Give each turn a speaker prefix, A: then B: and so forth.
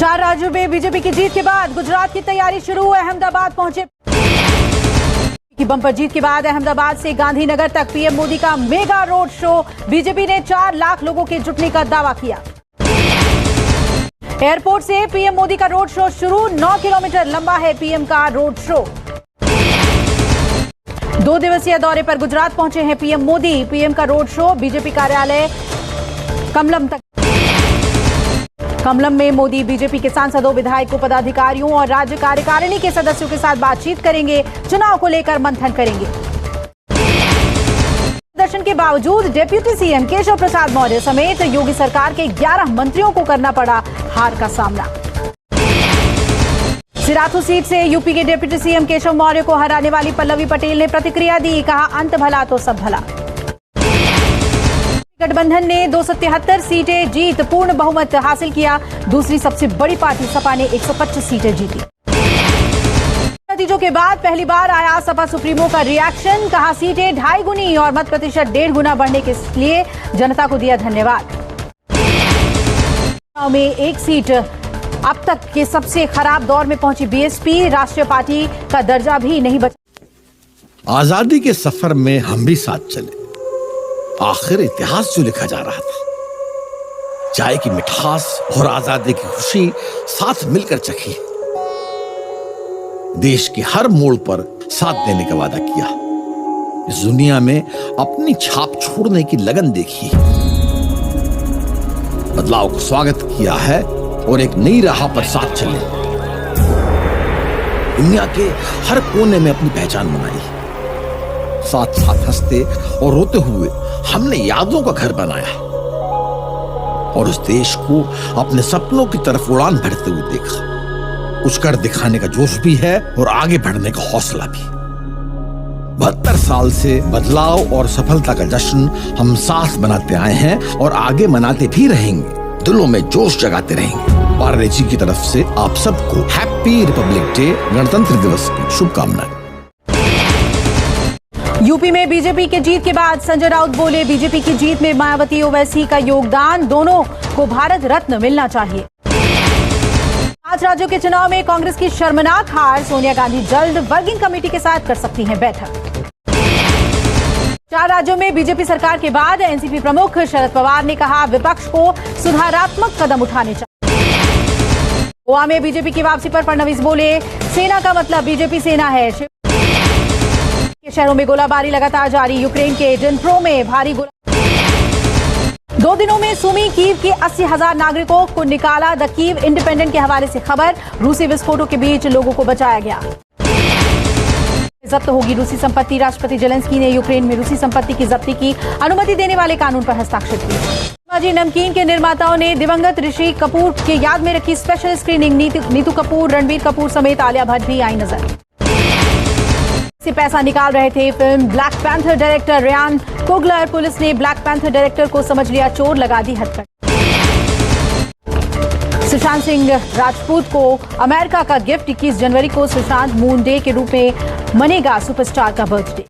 A: 4 राज्यों में बीजेपी की जीत के बाद गुजरात की तैयारी शुरू। अहमदाबाद पहुंचे की बम्पर जीत के बाद अहमदाबाद से गांधीनगर तक पीएम मोदी का मेगा रोड शो। बीजेपी ने 4 लाख लोगों के जुटने का दावा किया। एयरपोर्ट से पीएम मोदी का रोड शो शुरू। 9 किलोमीटर लंबा है पीएम का रोड शो। 2 दिवसीय दौरे पर गुजरात पहुंचे हैं पीएम मोदी। पीएम का रोड शो बीजेपी कार्यालय कमलम तक। कमलम में मोदी बीजेपी के सांसदों, विधायकों, पदाधिकारियों और राज्य कार्यकारिणी के सदस्यों के साथ बातचीत करेंगे। चुनाव को लेकर मंथन करेंगे। प्रदर्शन के बावजूद डिप्टी सीएम केशव प्रसाद मौर्य समेत योगी सरकार के 11 मंत्रियों को करना पड़ा हार का सामना। सिराथू सीट से यूपी के डिप्टी सीएम केशव मौर्य को हराने वाली पल्लवी पटेल ने प्रतिक्रिया दी। कहा, अंत भला तो सब भला। गठबंधन ने 273 सीटें जीत पूर्ण बहुमत हासिल किया। दूसरी सबसे बड़ी पार्टी सपा ने 125 सीटें जीती। नतीजों के बाद पहली बार आया सपा सुप्रीमो का रिएक्शन। कहा, सीटें 2.5 गुनी और मत प्रतिशत 1.5 गुना बढ़ने के लिए जनता को दिया धन्यवाद। में एक सीट अब तक के सबसे खराब दौर में पहुंची बीएसपी। राष्ट्रीय पार्टी का दर्जा भी नहीं बचा।
B: आजादी के सफर में हम भी साथ चले। आखिर इतिहास जो लिखा जा रहा था, चाय की मिठास और आजादी की खुशी साथ मिलकर चखी। देश के हर मोड़ पर साथ देने का वादा किया। इस दुनिया में अपनी छाप छोड़ने की लगन देखी। बदलाव को स्वागत किया है और एक नई राह पर साथ चले। दुनिया के हर कोने में अपनी पहचान बनाई। साथ साथ हंसते और रोते हुए हमने यादों का घर बनाया और उस देश को अपने सपनों की तरफ उड़ान भरते हुए देखा। कुछ कर दिखाने का जोश भी है और आगे बढ़ने का हौसला भी। 72 साल से बदलाव और सफलता का जश्न हम साथ मनाते आए हैं और आगे मनाते भी रहेंगे। दिलों में जोश जगाते रहेंगे। पार्ले जी की तरफ से आप सबको हैप्पी रिपब्लिक डे, गणतंत्र दिवस की शुभकामनाएं।
A: यूपी में बीजेपी के जीत के बाद संजय राउत बोले, बीजेपी की जीत में मायावती, ओवैसी का योगदान, दोनों को भारत रत्न मिलना चाहिए। 5 राज्यों के चुनाव में कांग्रेस की शर्मनाक हार। सोनिया गांधी जल्द वर्किंग कमेटी के साथ कर सकती हैं बैठक। 4 राज्यों में बीजेपी सरकार के बाद एनसीपी प्रमुख शरद पवार ने कहा, विपक्ष को सुधारात्मक कदम उठाने चाहिए। गोवा में बीजेपी की वापसी पर फडणवीस बोले, सेना का मतलब बीजेपी सेना है। के शहरों में गोलाबारी लगातार जारी। यूक्रेन के डिनप्रो में भारी 2 दिनों में सुमी कीव के 80,000 नागरिकों को निकाला। द कीव इंडिपेंडेंट के हवाले से खबर। रूसी विस्फोटों के बीच लोगों को बचाया गया। जब्त होगी रूसी संपत्ति। राष्ट्रपति जेलेंस्की ने यूक्रेन में रूसी संपत्ति की जब्ती की अनुमति देने वाले कानून पर हस्ताक्षर किए। माजी नमकीन के निर्माताओं ने दिवंगत ऋषि कपूर के याद में रखी स्पेशल स्क्रीनिंग। नीतू कपूर, रणबीर कपूर समेत आलिया भट्ट भी आई नजर। से पैसा निकाल रहे थे film Black Panther director Ryan Coogler. Police ने ब्लैक पैंथर डायरेक्टर को समझ लिया चोर, लगा दी हथकड़ी। सुशांत सिंह राजपूत को अमेरिका का गिफ्ट। 21 जनवरी को सुशांत मून डे के रूप में मनेगा सुपरस्टार का बर्थडे।